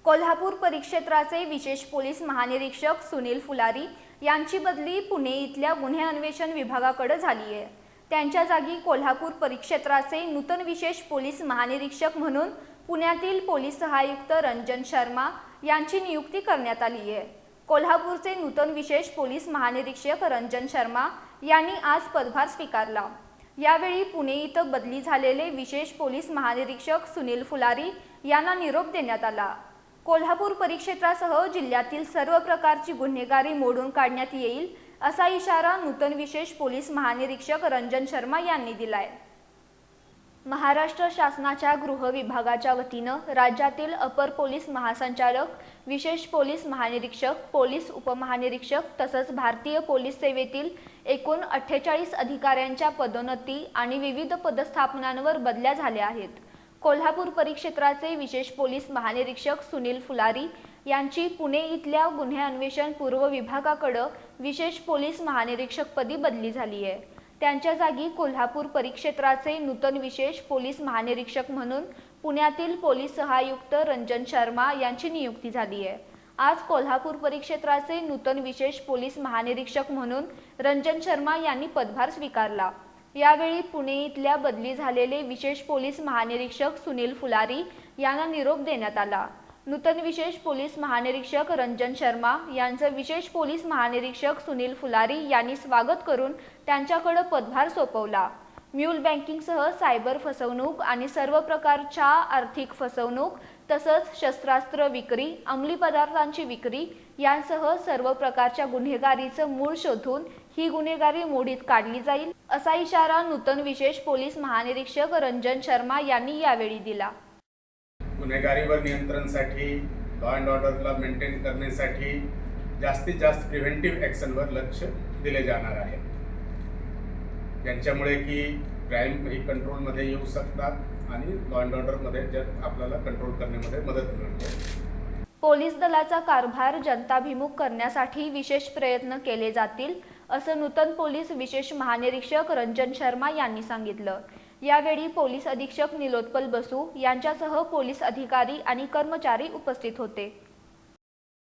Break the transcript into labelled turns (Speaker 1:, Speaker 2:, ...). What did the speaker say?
Speaker 1: कोल्हापूर परिक्षेत्राचे विशेष पोलीस महानिरीक्षक सुनील फुलारी यांची बदली पुणे इथल्या गुन्हे अन्वेषण विभागाकडे झाली आहे। त्यांच्या जागी कोल्हापूर परिक्षेत्राचे नूतन विशेष पोलीस महानिरीक्षक म्हणून पुण्यातील पोलीस सहायुक्त रंजन शर्मा यांची नियुक्ती करण्यात आली आहे। कोल्हापूरचे नूतन विशेष पोलीस महानिरीक्षक रंजन शर्मा यांनी आज पदभार स्वीकारला। यावेळी पुणे इथं बदली झालेले विशेष पोलीस महानिरीक्षक सुनील फुलारी यांना निरोप देण्यात आला। कोल्हापूर परिक्षेत्रासह जिल्ह्यातील सर्व प्रकारची गुन्हेगारी मोडून काढण्यात येईल असा इशारा नूतन विशेष पोलीस महानिरीक्षक रंजन शर्मा यांनी दिलाय। महाराष्ट्र शासनाच्या गृह विभागाच्या वतीनं राज्यातील अपर पोलीस महासंचालक, विशेष पोलीस महानिरीक्षक, पोलीस उपमहानिरीक्षक तसंच भारतीय पोलीस सेवेतील एकूण 48 अधिकाऱ्यांच्या पदोन्नती आणि विविध पदस्थापनांवर बदल्या झाल्या आहेत। कोल्हापूर परिक्षेत्राचे विशेष पोलीस महानिरीक्षक सुनील फुलारी यांची पुणे इथल्या गुन्हे अन्वेषण पूर्व विभागाकडे विशेष पोलीस महानिरीक्षकपदी बदली झाली आहे। त्यांच्या जागी कोल्हापूर परिक्षेत्राचे नूतन विशेष पोलीस महानिरीक्षक म्हणून पुण्यातील पोलीस सहायुक्त रंजन शर्मा यांची नियुक्ती झाली आहे। आज कोल्हापूर परिक्षेत्राचे नूतन विशेष पोलीस महानिरीक्षक म्हणून रंजन शर्मा यांनी पदभार स्वीकारला। यावेळी पुणे इथल्या बदली झालेले विशेष पोलीस महानिरीक्षक सुनील फुलारी यांना निरोप देण्यात आला। नूतन विशेष पोलीस महानिरीक्षक रंजन शर्मा यांचं विशेष पोलीस महानिरीक्षक सुनील फुलारी यांनी स्वागत करून त्यांच्याकडे पदभार सोपवला। म्यूल बँकिंगसह सायबर फसवणूक आणि सर्व प्रकारच्या आर्थिक फसवणूक तसंच शस्त्रास्त्र विक्री, अंमली पदार्थांची विक्री यांसह सर्व प्रकारच्या गुन्हेगारीचं मूळ शोधून ही गुन्हेगारी मोडीत काढली जाईल असा इशारा नूतन विशेष पोलीस महानिरीक्षक रंजन शर्मा यांनी यावेळी दिला।
Speaker 2: गुन्हेगारीवर नियंत्रणासाठी, लॉ अँड ऑर्डरला मेंटेन करण्यासाठी जास्तीत जास्त प्रिव्हेंटिव्ह ॲक्शनवर लक्ष दिले जाणार आहे। यांच्यामुळे की क्राईम ही कंट्रोलमध्ये येऊ शकतात आणि लॉ अँड ऑर्डरमध्ये आपल्याला कंट्रोल करण्यामध्ये मदत मिळते।
Speaker 1: पोलीस दलाचा कारभार जनताभिमुख करण्यासाठी विशेष प्रयत्न केले जातील असं नूतन पोलीस विशेष महानिरीक्षक रंजन शर्मा यांनी सांगितलं। यावेळी पोलीस अधीक्षक निलोत्पल बसू यांच्यासह पोलीस अधिकारी आणि कर्मचारी उपस्थित होते।